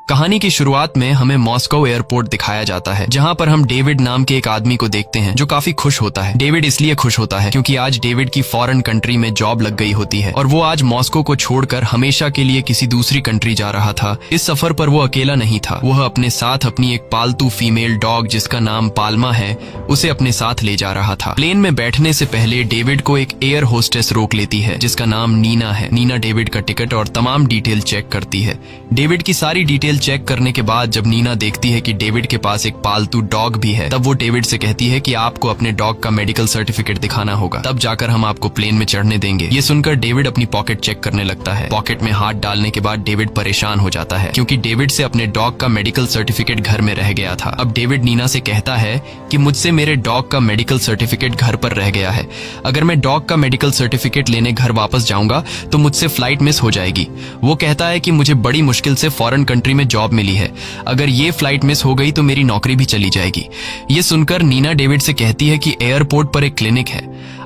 कहानी की शुरुआत में हमें मॉस्को एयरपोर्ट दिखाया जाता है, जहां पर हम डेविड नाम के एक आदमी को देखते हैं जो काफी खुश होता है। डेविड इसलिए खुश होता है क्योंकि आज डेविड की फॉरेन कंट्री में जॉब लग गई होती है और वो आज मॉस्को को छोड़कर हमेशा के लिए किसी दूसरी कंट्री जा रहा था। इस सफर पर वो अकेला नहीं था, वह अपने साथ अपनी एक पालतू फीमेल डॉग जिसका नाम पाल्मा है उसे अपने साथ ले जा रहा था। प्लेन में बैठने से पहले डेविड को एक एयर होस्टेस रोक लेती है जिसका नाम नीना है। नीना डेविड का टिकट और तमाम डिटेल चेक करती है। डेविड की सारी डिटेल चेक करने के बाद जब नीना देखती है कि डेविड के पास एक पालतू डॉग भी है, तब वो डेविड से कहती है कि आपको अपने डॉग का मेडिकल सर्टिफिकेट दिखाना होगा, तब जाकर हम आपको प्लेन में चढ़ने देंगे। ये सुनकर डेविड अपनी पॉकेट चेक करने लगता है। पॉकेट में हाथ डालने के बाद डेविड परेशान हो जाता है क्योंकि डेविड से अपने डॉग का मेडिकल सर्टिफिकेट घर में रह गया था। अब डेविड नीना से कहता है कि मुझसे मेरे डॉग का मेडिकल सर्टिफिकेट घर पर रह गया है। अगर मैं डॉग का मेडिकल सर्टिफिकेट लेने घर वापस जाऊंगा तो मुझसे फ्लाइट मिस हो जाएगी। वो कहता है कि मुझे बड़ी मुश्किल से फॉरेन कंट्री में जॉब मिली है, अगर ये फ्लाइट मिस हो गई तो मेरी नौकरी भी चली जाएगी। ये सुनकर नीना डेविड से कहती है कि एयरपोर्ट पर एक क्लिनिक है,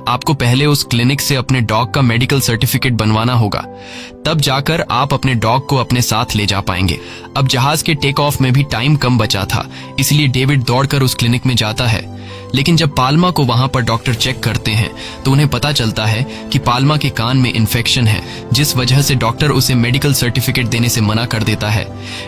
आपको पहले उस क्लिनिक से अपने डॉग का मेडिकल सर्टिफिकेट बनवाना होगा, तब जाकर आप अपने डॉग को अपने साथ ले जा पाएंगे। अब जहाज के टेक ऑफ में भी टाइम कम बचा था, इसलिए डेविड दौड़कर उस क्लिनिक में जाता है। लेकिन जब पाल्मा को वहां पर डॉक्टर चेक करते हैं तो उन्हें पता चलता है कि पाल्मा के कान में इन्फेक्शन है, जिस वजह से डॉक्टर उसे मेडिकल सर्टिफिकेट देने से मना कर देता है।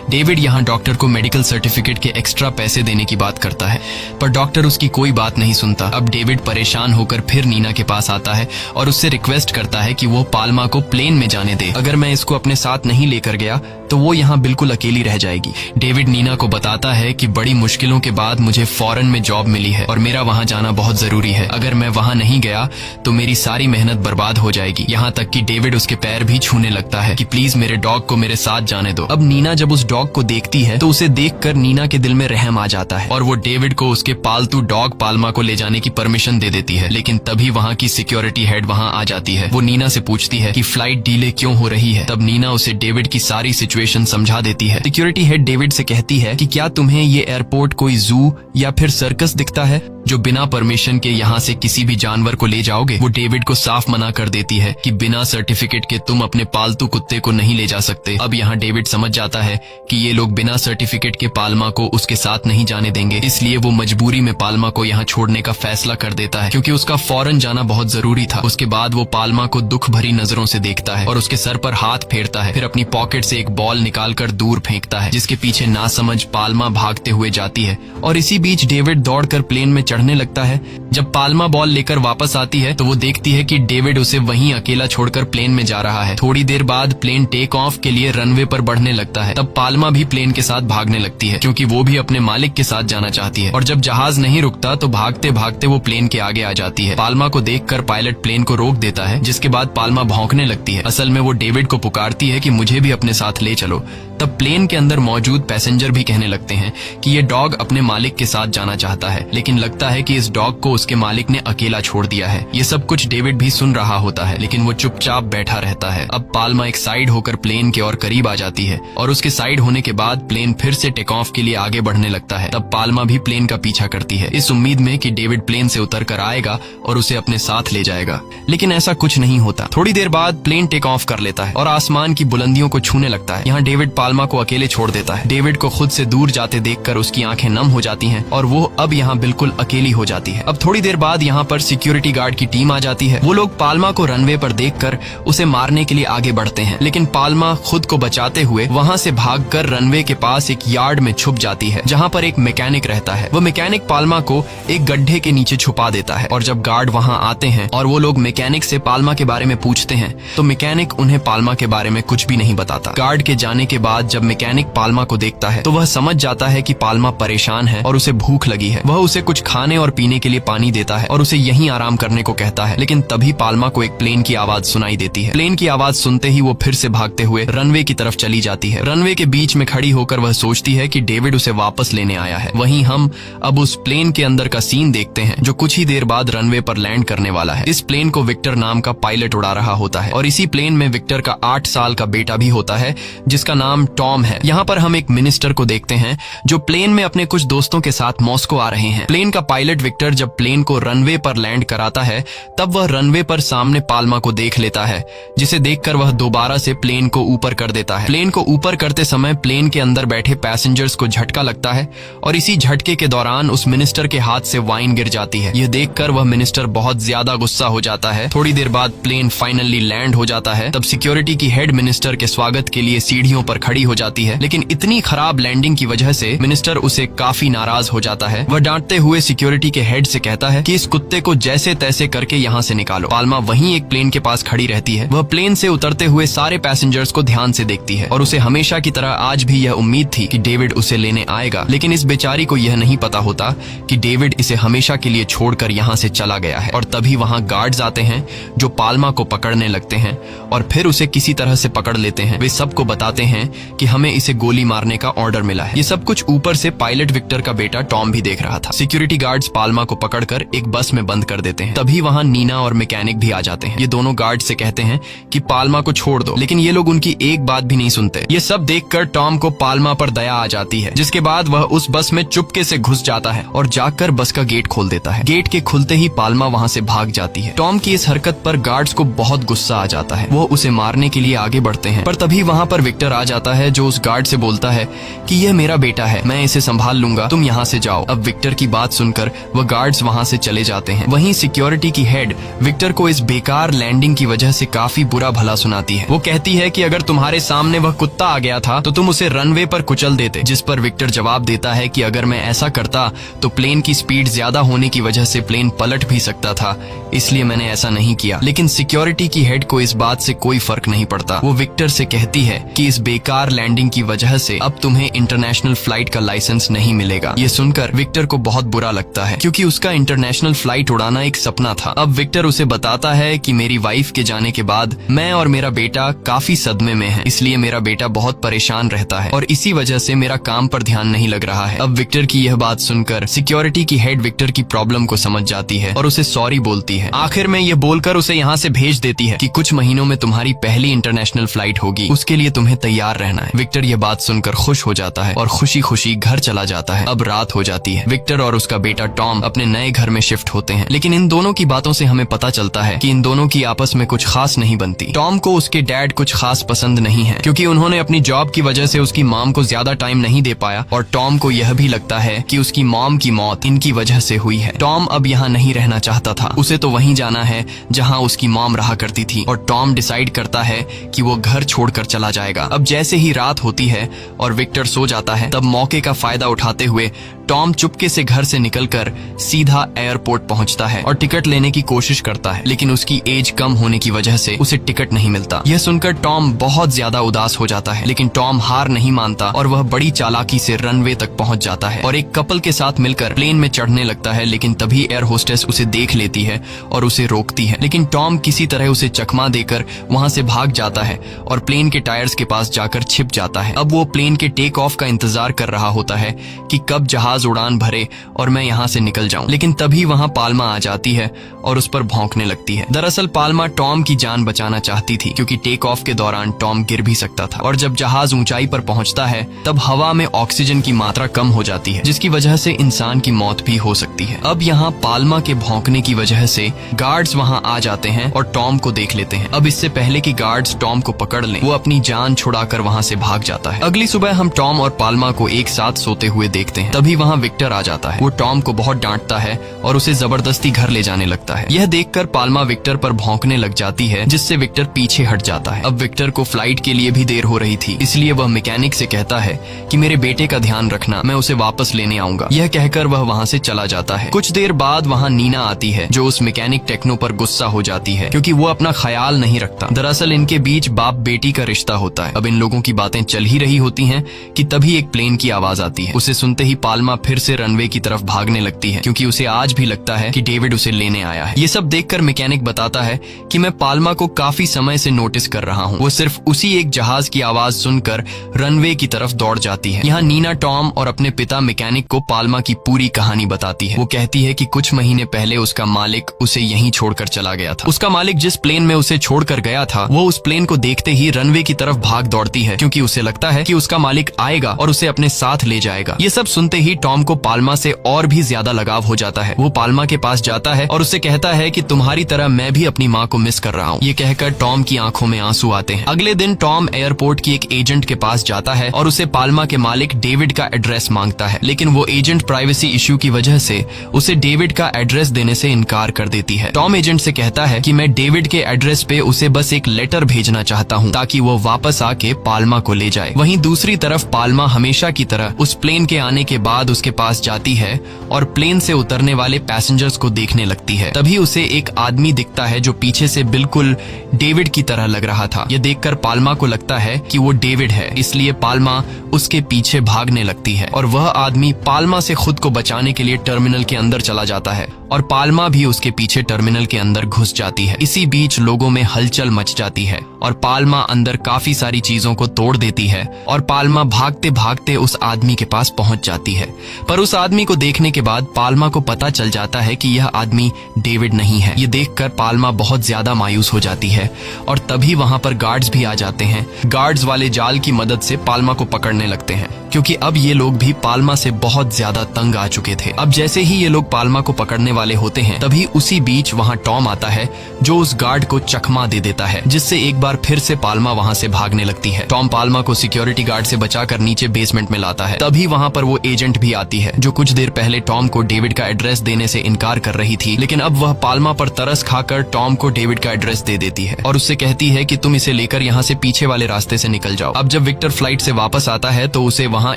डेविड यहां डॉक्टर को मेडिकल सर्टिफिकेट के एक्स्ट्रा पैसे देने की बात करता है, पर डॉक्टर उसकी कोई बात नहीं सुनता। अब डेविड परेशान होकर फिर नीना के पास आता है और उससे रिक्वेस्ट करता है कि वो पाल्मा को प्लेन में जाने दे। अगर मैं इसको अपने साथ नहीं लेकर गया तो वो यहाँ बिल्कुल अकेली रह जाएगी। डेविड नीना को बताता है कि बड़ी मुश्किलों के बाद मुझे फॉरेन में जॉब मिली है और मेरा वहां जाना बहुत जरूरी है। अगर मैं वहां नहीं गया तो मेरी सारी मेहनत बर्बाद हो जाएगी। यहाँ तक कि डेविड उसके पैर भी छूने लगता है कि प्लीज मेरे डॉग को मेरे साथ जाने दो। अब नीना जब उस डॉग को देखती है तो उसे देखकर नीना के दिल में रहम आ जाता है और वो डेविड को उसके पालतू डॉग पाल्मा को ले जाने की परमिशन दे देती है। लेकिन तभी वहाँ की सिक्योरिटी हेड वहाँ आ जाती है। वो नीना से पूछती है कि फ्लाइट डिले क्यों हो रही है। तब नीना उसे डेविड की सारी सिचुएशन समझा देती है। सिक्योरिटी हेड डेविड से कहती है कि क्या तुम्हें ये एयरपोर्ट कोई जू या फिर सर्कस दिखता है जो बिना परमिशन के यहाँ से किसी भी जानवर को ले जाओगे। वो डेविड को साफ मना कर देती है कि बिना सर्टिफिकेट के तुम अपने पालतू कुत्ते को नहीं ले जा सकते। अब यहाँ डेविड समझ जाता है कि ये लोग बिना सर्टिफिकेट के पाल्मा को उसके साथ नहीं जाने देंगे, इसलिए वो मजबूरी में पाल्मा को यहाँ छोड़ने का फैसला कर देता है क्योंकि उसका फौरन जाना बहुत जरूरी था। उसके बाद वो पाल्मा को दुख भरी नजरों से देखता है और उसके सर पर हाथ फेरता है, फिर अपनी पॉकेट से एक बॉल निकालकर दूर फेंकता है, जिसके पीछे नासमझ पाल्मा भागते हुए जाती है। और इसी बीच डेविड दौड़कर प्लेन में चढ़ने लगता है। जब पाल्मा बॉल लेकर वापस आती है तो वो देखती है कि डेविड उसे वहीं अकेला छोड़कर प्लेन में जा रहा है। थोड़ी देर बाद प्लेन टेक ऑफ के लिए रनवे पर बढ़ने लगता है। तब पाल्मा भी प्लेन के साथ भागने लगती है क्योंकि वो भी अपने मालिक के साथ जाना चाहती है। और जब जहाज नहीं रुकता तो भागते भागते वो प्लेन के आगे आ जाती है। पाल्मा को देखकर पायलट प्लेन को रोक देता है, जिसके बाद पाल्मा भौंकने लगती है। असल में वो डेविड को पुकारती है कि मुझे भी अपने साथ ले चलो। तब प्लेन के अंदर मौजूद पैसेंजर भी कहने लगते हैं कि ये डॉग अपने मालिक के साथ जाना चाहता है, लेकिन लगता है कि इस डॉग को उसके मालिक ने अकेला छोड़ दिया है। ये सब कुछ डेविड भी सुन रहा होता है, लेकिन वो चुपचाप बैठा रहता है। अब पाल्मा एक साइड होकर प्लेन के और करीब आ जाती है और उसके साइड होने के बाद प्लेन फिर से टेक ऑफ के लिए आगे बढ़ने लगता है। तब पाल्मा भी प्लेन का पीछा करती है, इस उम्मीद में कि डेविड प्लेन से उतर कर आएगा और उसे अपने साथ ले जाएगा, लेकिन ऐसा कुछ नहीं होता। थोड़ी देर बाद प्लेन टेक ऑफ कर लेता है और आसमान की बुलंदियों को छूने लगता है। यहाँ डेविड पाल्मा को अकेले छोड़ देता है। डेविड को खुद से दूर जाते देखकर उसकी आंखें नम हो जाती हैं और वो अब यहाँ बिल्कुल अकेली हो जाती है। अब थोड़ी देर बाद यहाँ पर सिक्योरिटी गार्ड की टीम आ जाती है। वो लोग पाल्मा को रनवे पर देखकर उसे मारने के लिए आगे बढ़ते हैं, लेकिन पाल्मा खुद को बचाते हुए वहाँ से भागकर रनवे के पास एक यार्ड में छुप जाती है जहाँ पर एक मैकेनिक रहता है। वो मैकेनिक पाल्मा को एक गड्ढे के नीचे छुपा देता है और जब गार्ड वहाँ आते हैं और वो लोग मैकेनिक से पाल्मा के बारे में पूछते हैं तो मैकेनिक उन्हें पाल्मा के बारे में कुछ भी नहीं बताता। गार्ड के जाने के बाद जब मैकेनिक पाल्मा को देखता है तो वह समझ जाता है कि पाल्मा परेशान है और उसे भूख लगी है। वह उसे कुछ खाने और पीने के लिए पानी देता है और उसे यहीं आराम करने को कहता है। लेकिन तभी पाल्मा को एक प्लेन की आवाज सुनाई देती है। प्लेन की आवाज सुनते ही वो फिर से भागते हुए रनवे की तरफ चली जाती है। रनवे के बीच में खड़ी होकर वह सोचती है कि डेविड उसे वापस लेने आया है। वहीं हम अब उस प्लेन के अंदर का सीन देखते हैं जो कुछ ही देर बाद रनवे पर लैंड लैंड करने वाला है। इस प्लेन को विक्टर नाम का पायलट उड़ा रहा होता है और इसी प्लेन में विक्टर का 8 साल का बेटा भी होता है जिसका नाम टॉम है। यहाँ पर हम एक मिनिस्टर को देखते हैं जो प्लेन में अपने कुछ दोस्तों के साथ मॉस्को आ रहे हैं। प्लेन का पायलट विक्टर जब प्लेन को रनवे पर लैंड कराता है तब वह रनवे पर सामने पाल्मा को देख लेता है, जिसे देखकर वह दोबारा से प्लेन को ऊपर कर देता है। प्लेन को ऊपर करते समय प्लेन के अंदर बैठे पैसेंजर्स को झटका लगता है और इसी झटके के दौरान उस मिनिस्टर के हाथ से वाइन गिर जाती है। यह देखकर वह मिनिस्टर बहुत ज्यादा गुस्सा हो जाता है। थोड़ी देर बाद प्लेन फाइनली लैंड हो जाता है। तब सिक्योरिटी की हेड मिनिस्टर के स्वागत के लिए सीढ़ियों पर खड़ी हो जाती है, लेकिन इतनी खराब लैंडिंग की वजह से मिनिस्टर उसे काफी नाराज हो जाता है। वह डांटते हुए सिक्योरिटी के हेड से कहता है कि इस कुत्ते को जैसे तैसे करके यहाँ से निकालो। पाल्मा वहीं एक प्लेन के पास खड़ी रहती है। वह प्लेन से उतरते हुए सारे पैसेंजर्स को ध्यान से देखती है और उसे हमेशा की तरह आज भी यह उम्मीद थी कि डेविड उसे लेने आएगा, लेकिन इस बेचारी को यह नहीं पता होता कि डेविड इसे हमेशा के लिए छोड़कर यहाँ से चला गया है। और तभी वहाँ गार्ड्स आते हैं जो पाल्मा को पकड़ने लगते हैं और फिर उसे किसी तरह से पकड़ लेते हैं। वे सबको बताते हैं कि हमें इसे गोली मारने का ऑर्डर मिला है। ये सब कुछ ऊपर से पायलट विक्टर का बेटा टॉम भी देख रहा था। सिक्योरिटी गार्ड्स पाल्मा को पकड़कर एक बस में बंद कर देते हैं। तभी वहाँ नीना और मैकेनिक भी आ जाते हैं। ये दोनों गार्ड से कहते हैं कि पाल्मा को छोड़ दो, लेकिन ये लोग उनकी एक बात भी नहीं सुनते। ये सब देखकर टॉम को पाल्मा पर दया आ जाती है, जिसके बाद वह उस बस में चुपके से घुस जाता है और जाकर बस का गेट खोल देता है। गेट के खुलते ही पाल्मा वहाँ से भाग जाती है। टॉम की इस हरकत पर गार्ड्स को बहुत गुस्सा आ जाता है। वो उसे मारने के लिए आगे बढ़ते हैं, पर तभी वहाँ पर विक्टर आ जाता है जो उस गार्ड से बोलता है कि यह मेरा बेटा है, मैं इसे संभाल लूंगा, तुम यहाँ से जाओ। अब विक्टर की बात सुनकर वह गार्ड्स वहाँ से चले जाते हैं। वहीं सिक्योरिटी की हेड विक्टर को इस बेकार लैंडिंग की वजह से काफी बुरा भला सुनाती है। वो कहती है कि अगर तुम्हारे सामने वह कुत्ता आ गया था तो तुम उसे रनवे पर कुचल देते, जिस पर विक्टर जवाब देता है कि अगर मैं ऐसा करता तो प्लेन की स्पीड ज्यादा होने की वजह से प्लेन पलट भी सकता था, इसलिए मैंने ऐसा नहीं किया। लेकिन सिक्योरिटी की हेड को इस बात से कोई फर्क नहीं पड़ता। वो विक्टर से कहती है कि इस बेकार लैंडिंग की वजह से अब तुम्हें इंटरनेशनल फ्लाइट का लाइसेंस नहीं मिलेगा। ये सुनकर विक्टर को बहुत बुरा लगता है क्योंकि उसका इंटरनेशनल फ्लाइट उड़ाना एक सपना था। अब विक्टर उसे बताता है कि मेरी वाइफ के जाने के बाद मैं और मेरा बेटा काफी सदमे में हैं, इसलिए मेरा बेटा बहुत परेशान रहता है और इसी वजह से मेरा काम पर ध्यान नहीं लग रहा है। अब विक्टर की यह बात सुनकर सिक्योरिटी की हेड विक्टर की प्रॉब्लम को समझ जाती है और उसे सॉरी बोलती है। आखिर में ये बोलकर उसे यहाँ से भेज देती है कि कुछ महीनों में तुम्हारी पहली इंटरनेशनल फ्लाइट होगी, उसके लिए तुम्हें तैयार रहना है। विक्टर ये बात सुनकर खुश हो जाता है और खुशी खुशी घर चला जाता है। अब रात हो जाती है। विक्टर और उसका बेटा टॉम अपने नए घर में शिफ्ट होते हैं, लेकिन इन दोनों की बातों से हमें पता चलता है कि इन दोनों की आपस में कुछ खास नहीं बनती। टॉम को उसके डैड कुछ खास पसंद नहीं है क्योंकि उन्होंने अपनी जॉब की वजह से उसकी मॉम को ज्यादा टाइम नहीं दे पाया और टॉम को यह भी लगता है कि उसकी मॉम की मौत इनकी वजह से हुई है। टॉम अब यहाँ नहीं रहना चाहता था, उसे तो वहीं जाना है जहाँ उसकी मॉम रहा करती थी और टॉम डिसाइड करता है कि वो घर छोड़कर चला जाएगा। अब जैसे ही रात होती है और विक्टर सो जाता है, तब मौके का फायदा उठाते हुए टॉम चुपके से घर से निकलकर सीधा एयरपोर्ट पहुंचता है और टिकट लेने की कोशिश करता है, लेकिन उसकी एज कम होने की वजह से उसे टिकट नहीं मिलता। यह सुनकर टॉम बहुत ज्यादा उदास हो जाता है, लेकिन टॉम हार नहीं मानता और वह बड़ी चालाकी से रनवे तक पहुंच जाता है और एक कपल के साथ मिलकर प्लेन में चढ़ने लगता है। लेकिन तभी एयर होस्टेस उसे देख लेती है और उसे रोकती है, लेकिन टॉम किसी तरह उसे चकमा देकर वहां से भाग जाता है और प्लेन के टायर्स के पास जाकर छिप जाता है। अब वो प्लेन के टेक ऑफ का इंतजार कर रहा होता है कि कब जहाज उड़ान भरे और मैं यहाँ से निकल जाऊं, लेकिन तभी वहाँ पाल्मा आ जाती है और उस पर भौंकने लगती है। दरअसल पाल्मा टॉम की जान बचाना चाहती थी क्योंकि टेक ऑफ के दौरान टॉम गिर भी सकता था और जब जहाज ऊंचाई पर पहुंचता है तब हवा में ऑक्सीजन की मात्रा कम हो जाती है, जिसकी वजह से इंसान की मौत भी हो सकती है। अब यहाँ पाल्मा के भौंकने की वजह से गार्ड्स वहाँ आ जाते हैं और टॉम को देख लेते हैं। अब इससे पहले कि गार्ड्स टॉम को पकड़ लें, वो अपनी जान छुड़ाकर वहाँ से भाग जाता है। अगली सुबह हम टॉम और पाल्मा को एक साथ सोते हुए देखते हैं। तभी वहाँ विक्टर आ जाता है। वो टॉम को बहुत डांटता है और उसे जबरदस्ती घर ले जाने लगता है। यह देखकर पाल्मा विक्टर पर भौंकने लग जाती है, जिससे विक्टर पीछे हट जाता है। अब विक्टर को फ्लाइट के लिए भी देर हो रही थी, इसलिए वह मैकेनिक से कहता है कि मेरे बेटे का ध्यान रखना, मैं उसे वापस लेने आऊंगा। यह कहकर वह वहाँ से चला जाता है। कुछ देर बाद वहाँ नीना आती है जो उस मैकेनिक टेक्नो पर गुस्सा हो जाती है क्योंकि वो अपना ख्याल नहीं रखता। दरअसल इनके बीच बाप बेटी का रिश्ता होता है। अब इन लोगों की बातें चल ही रही होती हैं कि तभी एक प्लेन की आवाज आती है। उसे सुनते ही पाल्मा पाल्मा फिर से रनवे की तरफ भागने लगती है क्योंकि उसे आज भी लगता है कि डेविड उसे लेने आया है। ये सब देखकर मैकेनिक बताता है कि मैं पाल्मा को काफी समय से नोटिस कर रहा हूँ। वो सिर्फ उसी एक जहाज की आवाज सुनकर रनवे की तरफ दौड़ जाती है। यहाँ नीना टॉम और अपने पिता मैकेनिक को पाल्मा की पूरी कहानी बताती है। वो कहती है कि कुछ महीने पहले उसका मालिक उसे यहीं छोड़कर चला गया था। उसका मालिक जिस प्लेन में उसे छोड़कर गया था वो उस प्लेन को देखते ही रनवे की तरफ भाग दौड़ती है क्योंकि उसे लगता है कि उसका मालिक आएगा और उसे अपने साथ ले जाएगा। ये सब सुनते ही टॉम को पाल्मा से और भी ज्यादा लगाव हो जाता है। वो पाल्मा के पास जाता है और उससे कहता है कि तुम्हारी तरह मैं भी अपनी माँ को मिस कर रहा हूँ। ये कहकर टॉम की आंखों में आंसू आते हैं। अगले दिन टॉम एयरपोर्ट की एक एजेंट के पास जाता है और उसे पाल्मा के मालिक डेविड का एड्रेस मांगता है, लेकिन वो एजेंट प्राइवेसी इश्यू की वजह से उसे डेविड का एड्रेस देने से इनकार कर देती है। टॉम एजेंट से कहता है कि मैं डेविड के एड्रेस पे उसे बस एक लेटर भेजना चाहता हूँ ताकि वो वापस आके पाल्मा को ले जाए। वहीं दूसरी तरफ पाल्मा हमेशा की तरह उस प्लेन के आने के बाद उसके पास जाती है और प्लेन से उतरने वाले पैसेंजर्स को देखने लगती है। तभी उसे एक आदमी दिखता है जो पीछे से बिल्कुल डेविड की तरह लग रहा था। ये देखकर पाल्मा को लगता है कि वो डेविड है, इसलिए पाल्मा उसके पीछे भागने लगती है और वह आदमी पाल्मा से खुद को बचाने के लिए टर्मिनल के अंदर चला जाता है और पाल्मा भी उसके पीछे टर्मिनल के अंदर घुस जाती है। इसी बीच लोगों में हलचल मच जाती है और पाल्मा अंदर काफी सारी चीजों को तोड़ देती है और पाल्मा भागते भागते उस आदमी के पास पहुंच जाती है। पर उस आदमी को देखने के बाद पाल्मा को पता चल जाता है कि यह आदमी डेविड नहीं है। ये देखकर पाल्मा बहुत ज्यादा मायूस हो जाती है और तभी वहां पर गार्ड्स भी आ जाते हैं। गार्ड्स वाले जाल की मदद से पाल्मा को पकड़ने लगते हैं क्योंकि अब ये लोग भी पाल्मा से बहुत ज्यादा तंग आ चुके थे। अब जैसे ही ये लोग पाल्मा को पकड़ने वाले होते हैं तभी उसी बीच वहां टॉम आता है जो उस गार्ड को चकमा दे देता है, जिससे एक बार फिर से पाल्मा वहां से भागने लगती है। टॉम पाल्मा को सिक्योरिटी गार्ड से बचाकर नीचे बेसमेंट में लाता है। तभी वहां पर वो एजेंट भी आती है जो कुछ देर पहले टॉम को डेविड का एड्रेस देने से इनकार कर रही थी, लेकिन अब वह पाल्मा पर तरस खाकर टॉम को डेविड का एड्रेस दे देती है और उससे कहती है कि तुम इसे लेकर यहाँ से पीछे वाले रास्ते से निकल जाओ। अब जब विक्टर फ्लाइट से वापस आता है तो उसे वहाँ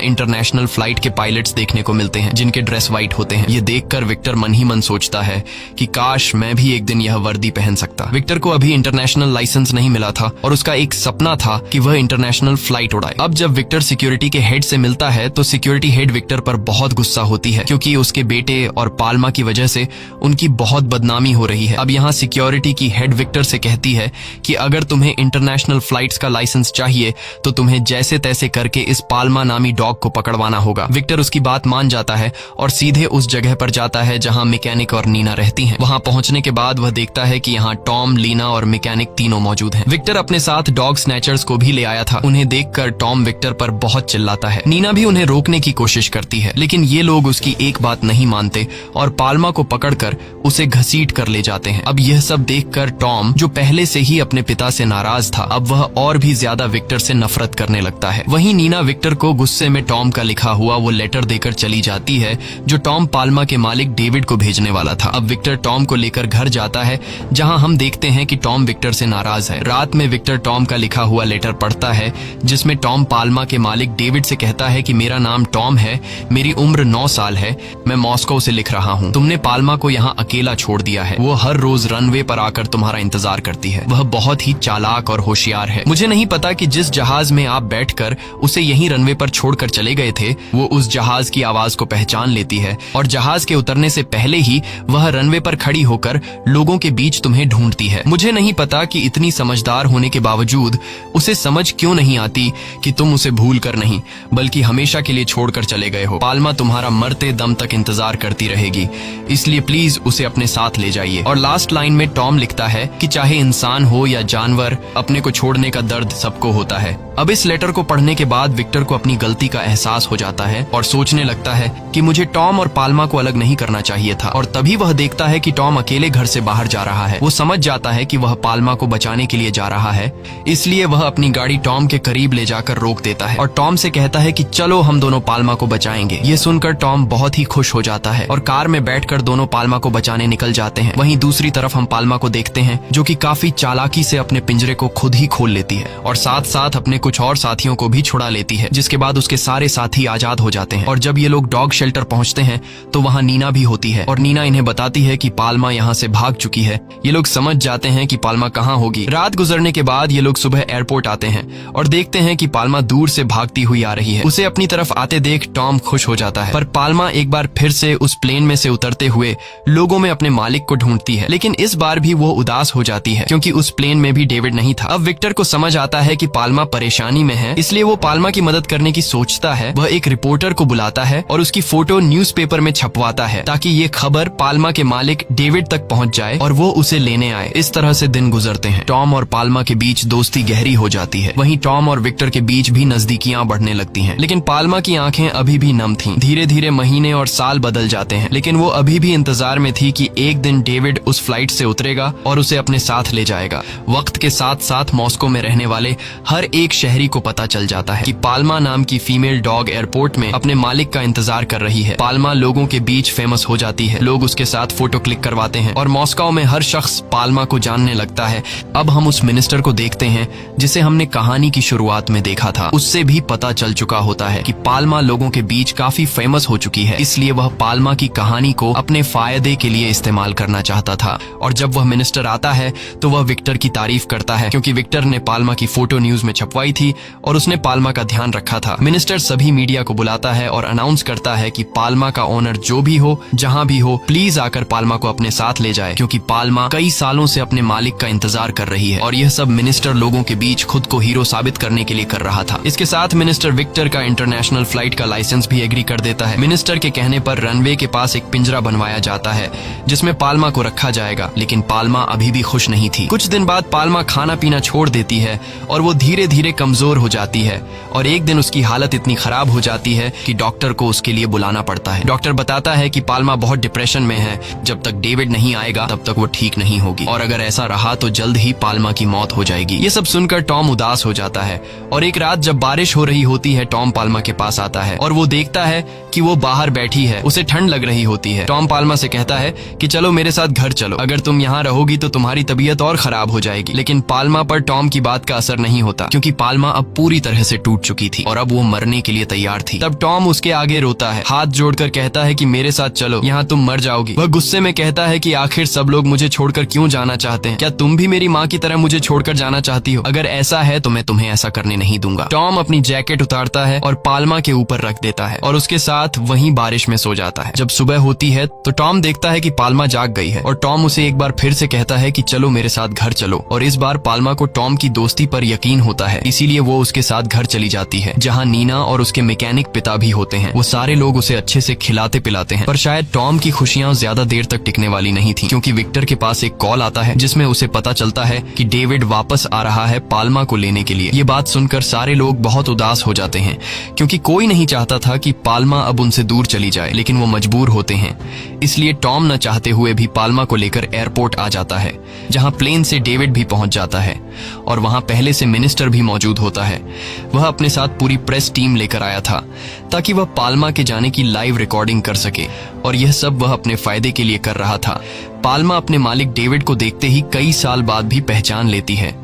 इंटरनेशनल फ्लाइट के पायलट्स देखने को मिलते हैं जिनके ड्रेस व्हाइट होते हैं। ये देखकर विक्टर मन ही मन सोचता है कि काश मैं भी एक दिन यह वर्दी पहन सकता। विक्टर को अभी इंटरनेशनल लाइसेंस नहीं मिला था और उसका एक सपना था कि वह इंटरनेशनल फ्लाइट उड़ाए। अब जब विक्टर सिक्योरिटी के हेड से मिलता है तो सिक्योरिटी हेड विक्टर पर बहुत गुस्सा होती है क्योंकि उसके बेटे और पाल्मा की वजह से उनकी बहुत बदनामी हो रही है। अब यहाँ सिक्योरिटी की हेड विक्टर से कहती है कि अगर तुम्हें इंटरनेशनल फ्लाइट्स का लाइसेंस चाहिए तो तुम्हें जैसे तैसे करके इस पाल्मा नामी डॉग को पकड़वाना होगा। विक्टर उसकी बात मान जाता है और सीधे उस जगह पर जाता है जहाँ मैकेनिक और नीना रहती हैं। वहाँ पहुँचने के बाद वह देखता है कि यहाँ टॉम, लीना और मैकेनिक तीनों मौजूद हैं। विक्टर अपने साथ डॉग स्नैचर्स को भी ले आया था। उन्हें देखकर टॉम विक्टर पर बहुत चिल्लाता है। नीना भी उन्हें रोकने की कोशिश करती है लेकिन ये लोग उसकी एक बात नहीं मानते और पाल्मा को पकड़कर उसे घसीट कर ले जाते हैं। अब यह सब देखकर टॉम, जो पहले से ही अपने पिता से नाराज था, अब वह और भी ज्यादा विक्टर से नफरत करने लगता है। वहीं नीना विक्टर को गुस्से में टॉम का लिखा हुआ वो लेटर देकर चली जाती है जो टॉम पाल्मा के मालिक डेविड को भेजने वाला था। अब विक्टर टॉम को लेकर घर जाता है जहां हम देखते हैं कि टॉम विक्टर से नाराज है। रात में विक्टर टॉम का लिखा हुआ लेटर पढ़ता है जिसमें टॉम पाल्मा के मालिक डेविड से कहता है कि मेरा नाम टॉम है, मेरी उम्र 9 साल है, मैं मॉस्को से लिख रहा हूँ। तुमने पाल्मा को यहाँ अकेला छोड़ दिया है। वो हर रोज रनवे पर आकर तुम्हारा इंतजार करती है। वह बहुत ही चालाक और होशियार है। मुझे नहीं पता कि जिस जहाज में आप बैठकर उसे यहीं रनवे पर छोड़कर चले गए थे वो उस जहाज की आवाज को पहचान लेती है और जहाज के उतरने से पहले ही वह रनवे पर खड़ी होकर लोगों के बीच तुम्हें ढूंढती है। मुझे नहीं पता कि इतनी समझदार होने के बावजूद उसे समझ क्यों नहीं आती कि तुम उसे भूल कर नहीं बल्कि हमेशा के लिए छोड़कर चले गए हो। पाल्मा तुम्हारा मरते दम तक इंतजार करती रहेगी, इसलिए प्लीज उसे अपने साथ ले जाइए। और लास्ट लाइन में टॉम लिखता है कि चाहे इंसान हो या जानवर, अपने को छोड़ने का दर्द सबको होता है। अब इस लेटर को पढ़ने के बाद विक्टर को अपनी गलती का एहसास हो जाता है और सोचने लगता है कि मुझे टॉम और पाल्मा को अलग नहीं करना चाहिए था। और तभी वह देखता है कि टॉम अकेले घर से बाहर जा रहा है। वो समझ जाता है कि वह पाल्मा को बचाने के लिए जा रहा है, इसलिए वह अपनी गाड़ी टॉम के करीब ले जाकर रोक देता है और टॉम से कहता है कि चलो हम दोनों पाल्मा को बचाएंगे। ये सुनकर टॉम बहुत ही खुश हो जाता है और कार में बैठकर दोनों पाल्मा को बचाने निकल जाते हैं। वहीं दूसरी तरफ हम पाल्मा को देखते हैं जो कि काफी चालाकी से अपने पिंजरे को खुद ही खोल लेती है और साथ साथ अपने कुछ और साथियों को भी छुड़ा लेती है, जिसके बाद उसके सारे साथी आजाद हो जाते हैं। और जब ये लोग डॉग शेल्टर पहुंचते हैं तो वहाँ नीना भी होती है और नीना नीना इन्हें बताती है कि पाल्मा यहाँ से भाग चुकी है। ये लोग समझ जाते हैं कि पाल्मा कहाँ होगी। रात गुजरने के बाद ये लोग सुबह एयरपोर्ट आते हैं और देखते हैं कि पाल्मा दूर से भागती हुई आ रही है। उसे अपनी तरफ आते देख टॉम खुश हो जाता है, पर पाल्मा एक बार फिर से उस प्लेन में से उतरते हुए लोगों में अपने मालिक को ढूंढती है। लेकिन इस बार भी वो उदास हो जाती है क्योंकि उस प्लेन में भी डेविड नहीं था। अब विक्टर को समझ आता है कि पाल्मा परेशानी में है, इसलिए वो पाल्मा की मदद करने की सोचता है। वह एक रिपोर्टर को बुलाता है और उसकी फोटो न्यूज़पेपर में छपवाता है ताकि ये खबर पाल्मा के मालिक डेविड तक पहुंच जाए और वो उसे लेने आए। इस तरह से दिन गुजरते हैं। टॉम और पाल्मा के बीच दोस्ती गहरी हो जाती है। वहीं टॉम और विक्टर के बीच भी नजदीकियां बढ़ने लगती हैं। लेकिन पाल्मा की आंखें अभी भी नम थीं। धीरे धीरे महीने और साल बदल जाते हैं, लेकिन वो अभी भी इंतजार में थी कि एक दिन डेविड उस फ्लाइट से उतरेगा और उसे अपने साथ ले जाएगा। वक्त के साथ साथ मॉस्को में रहने वाले हर एक शहरी को पता चल जाता है कि पाल्मा नाम की फीमेल डॉग एयरपोर्ट में अपने मालिक का इंतजार कर रही है। पाल्मा लोगों के बीच फेमस हो जाती है। लोग उसके साथ फोटो क्लिक करवाते हैं और मॉस्को में हर शख्स पाल्मा को जानने लगता है। अब हम उस मिनिस्टर को देखते हैं जिसे हमने कहानी की शुरुआत में देखा था। उससे भी पता चल चुका होता है कि पाल्मा लोगों के बीच काफी फेमस हो चुकी है, इसलिए वह पाल्मा की कहानी को अपने फायदे के लिए इस्तेमाल करना चाहता था। और जब वह मिनिस्टर आता है तो वह विक्टर की तारीफ करता है क्योंकि विक्टर ने पाल्मा की फोटो न्यूज में छपवाई थी और उसने पाल्मा का ध्यान रखा था। मिनिस्टर सभी मीडिया को बुलाता है और अनाउंस करता है कि पाल्मा का ओनर जो भी हो, जहां भी हो, प्लीज आकर पाल्मा को अपने साथ ले जाए क्योंकि पाल्मा कई सालों से अपने मालिक का इंतजार कर रही है। और यह सब मिनिस्टर लोगों के बीच खुद को हीरो साबित करने के लिए कर रहा था। इसके साथ मिनिस्टर विक्टर का इंटरनेशनल फ्लाइट का लाइसेंस भी एग्री कर देता है। मिनिस्टर के कहने पर रनवे के पास एक पिंजरा बनवाया जाता है जिसमें पाल्मा को रखा जाएगा, लेकिन पाल्मा अभी भी खुश नहीं थी। कुछ दिन बाद पाल्मा खाना पीना छोड़ देती है और वो धीरे धीरे कमजोर हो जाती है और एक दिन उसकी हालत इतनी खराब हो जाती है कि डॉक्टर को उसके लिए बुलाना पड़ता है। डॉक्टर बताता है कि पाल्मा बहुत डिप्रेशन में है, जब तक डेविड नहीं आएगा तब तक वो ठीक नहीं होगी और अगर ऐसा रहा तो जल्द ही पाल्मा की मौत हो जाएगी। ये सब सुनकर टॉम उदास हो जाता है और एक रात जब बारिश हो रही होती है टॉम पाल्मा के पास आता है और वो देखता है कि वो बाहर बैठी है। उसे ठंड लग रही होती है। टॉम पाल्मा से कहता है कि चलो मेरे साथ घर चलो, अगर तुम यहाँ रहोगी तो तुम्हारी तबीयत और खराब हो जाएगी। लेकिन पाल्मा पर टॉम की बात का असर नहीं होता क्योंकि पाल्मा अब पूरी तरह से टूट चुकी थी और अब वो मरने के लिए तैयार थी। तब टॉम उसके आगे रोता है, हाथ जोड़कर कहता है कि मेरे साथ चलो, यहाँ तुम मर जाओगी। वह गुस्से में कहता है कि आखिर सब लोग मुझे छोड़कर क्यों जाना चाहते हैं? क्या तुम भी मेरी माँ की तरह मुझे छोड़कर जाना चाहती हो? अगर ऐसा है तो मैं तुम्हें ऐसा करने नहीं दूंगा। टॉम अपनी जैकेट उतारता है और पाल्मा के ऊपर रख देता है और उसके साथ वहीं बारिश में सो जाता है। जब सुबह होती है तो टॉम देखता है कि पाल्मा जाग गई है और टॉम उसे एक बार फिर से कहता है कि चलो मेरे साथ घर चलो। और इस बार पाल्मा को टॉम की दोस्ती पर यकीन होता है, इसीलिए वो उसके साथ घर चली जाती है जहाँ नीना और उसके मैकेनिक पिता भी होते हैं। वो सारे लोग उसे अच्छे से खिलाते पिलाते हैं। पर शायद टॉम की खुशियां ज्यादा देर तक टिकने वाली नहीं थी क्योंकि विक्टर के पास एक कॉल आता है जिसमें उसे पता चलता है कि डेविड वापस आ रहा है पाल्मा को लेने के लिए। ये बात सुनकर सारे लोग बहुत उदास हो जाते हैं क्योंकि कोई नहीं चाहता था कि पाल्मा अब उनसे दूर चली जाए, लेकिन वो मजबूर होते हैं। इसलिए टॉम न चाहते हुए भी पाल्मा को लेकर एयरपोर्ट आ जाता है जहां प्लेन से डेविड भी पहुंच जाता है और वहां पहले से मिनिस्टर भी मौजूद होता है। वह अपने साथ पूरी प्रेस टीम लेकर आया था ताकि वह पाल्मा के जाने की लाइव रिकॉर्डिंग कर सके और यह सब वह अपने फायदे के लिए कर रहा था। पाल्मा अपने मालिक डेविड को देखते ही कई साल बाद भी पहचान लेती है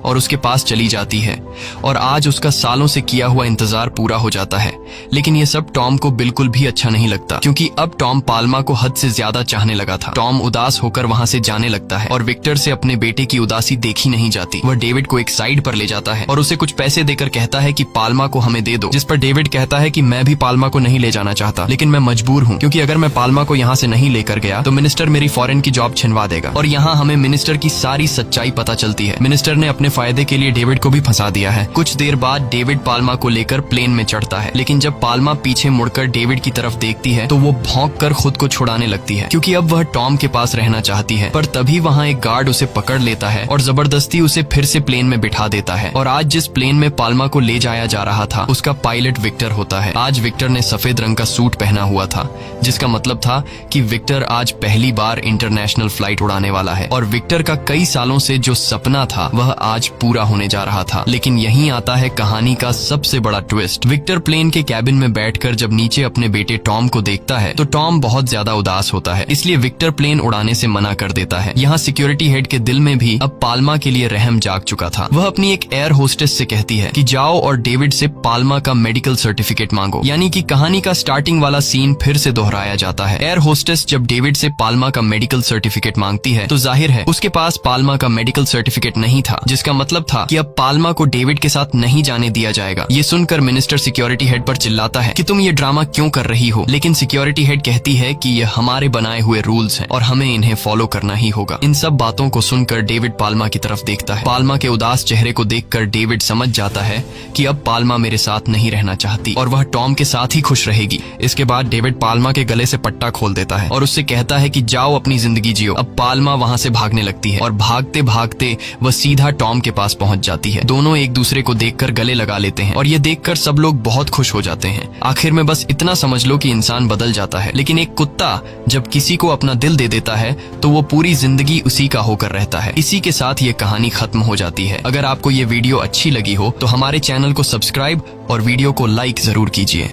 और उसके पास चली जाती है और आज उसका सालों से किया हुआ इंतजार पूरा हो जाता है। लेकिन यह सब टॉम को बिल्कुल भी अच्छा नहीं लगता क्योंकि अब टॉम पाल्मा को हद से ज्यादा चाहने लगा था। टॉम उदास होकर वहां से जाने लगता है और विक्टर से अपने बेटे की उदासी देखी नहीं जाती। वह डेविड को एक साइड पर ले जाता है और उसे कुछ पैसे देकर कहता है कि पाल्मा को हमें दे दो, जिस पर डेविड कहता है कि मैं भी पाल्मा को नहीं ले जाना चाहता, लेकिन मैं मजबूर हूँ क्योंकि अगर मैं पाल्मा को यहाँ से नहीं लेकर गया तो मिनिस्टर मेरी फॉरेन की जॉब छिनवा देगा। और यहाँ हमें मिनिस्टर की सारी सच्चाई पता चलती है। मिनिस्टर ने अपने फायदे के लिए डेविड को भी फंसा दिया है। कुछ देर बाद डेविड पाल्मा को लेकर प्लेन में चढ़ता है, लेकिन जब पाल्मा पीछे मुड़कर डेविड की तरफ देखती है तो वो भौंककर खुद को छुड़ाने लगती है क्योंकि अब वह टॉम के पास रहना चाहती है। पर तभी वहाँ एक गार्ड उसे पकड़ लेता है और जबरदस्ती उसे फिर से प्लेन में बिठा देता है। और आज जिस प्लेन में पाल्मा को ले जाया जा रहा था उसका पायलट विक्टर होता है। आज विक्टर ने सफेद रंग का सूट पहना हुआ था जिसका मतलब था कि विक्टर आज पहली बार इंटरनेशनल फ्लाइट उड़ाने वाला है और विक्टर का कई सालों से जो सपना था वह आज पूरा होने जा रहा था। लेकिन यहीं आता है कहानी का सबसे बड़ा ट्विस्ट। विक्टर प्लेन के कैबिन में बैठकर जब नीचे अपने बेटे टॉम को देखता है तो टॉम बहुत ज्यादा उदास होता है, इसलिए विक्टर प्लेन उड़ाने से मना कर देता है। यहाँ सिक्योरिटी हेड के दिल में भी अब पाल्मा के लिए रहम जाग चुका था। वह अपनी एक एयर होस्टेस से कहती है कि जाओ और डेविड से पाल्मा का मेडिकल सर्टिफिकेट मांगो। यानी कि कहानी का स्टार्टिंग वाला सीन फिर से दोहराया जाता है। एयर होस्टेस जब डेविड से पाल्मा का मेडिकल सर्टिफिकेट मांगती है तो जाहिर है उसके पास पाल्मा का मेडिकल सर्टिफिकेट नहीं था, जिसका मतलब था कि अब पाल्मा को डेविड के साथ नहीं जाने दिया जाएगा। ये सुनकर मिनिस्टर सिक्योरिटी हेड पर चिल्लाता है कि तुम ये ड्रामा क्यों कर रही हो, लेकिन सिक्योरिटी हेड कहती है कि ये हमारे बनाए हुए रूल्स हैं और हमें इन्हें फॉलो करना ही होगा। इन सब बातों को सुनकर डेविड पाल्मा की तरफ देखता है। पाल्मा के उदास चेहरे को देखकर डेविड समझ जाता है कि अब पाल्मा मेरे साथ नहीं रहना चाहती और वह टॉम के साथ ही खुश रहेगी। इसके बाद डेविड पाल्मा के गले से पट्टा खोल देता है और उससे कहता है कि जाओ अपनी जिंदगी जियो। अब पाल्मा वहाँ से भागने लगती है और भागते भागते वह सीधा टॉम के पास पहुँच जाती है। दोनों एक दूसरे को देखकर गले लगा लेते हैं और ये देखकर सब लोग बहुत खुश हो जाते हैं। आखिर में बस इतना समझ लो कि इंसान बदल जाता है, लेकिन एक कुत्ता जब किसी को अपना दिल दे देता है तो वो पूरी जिंदगी उसी का होकर रहता है। इसी के साथ ये कहानी खत्म हो जाती है। अगर आपको ये वीडियो अच्छी लगी हो तो हमारे चैनल को सब्सक्राइब और वीडियो को लाइक जरूर कीजिए।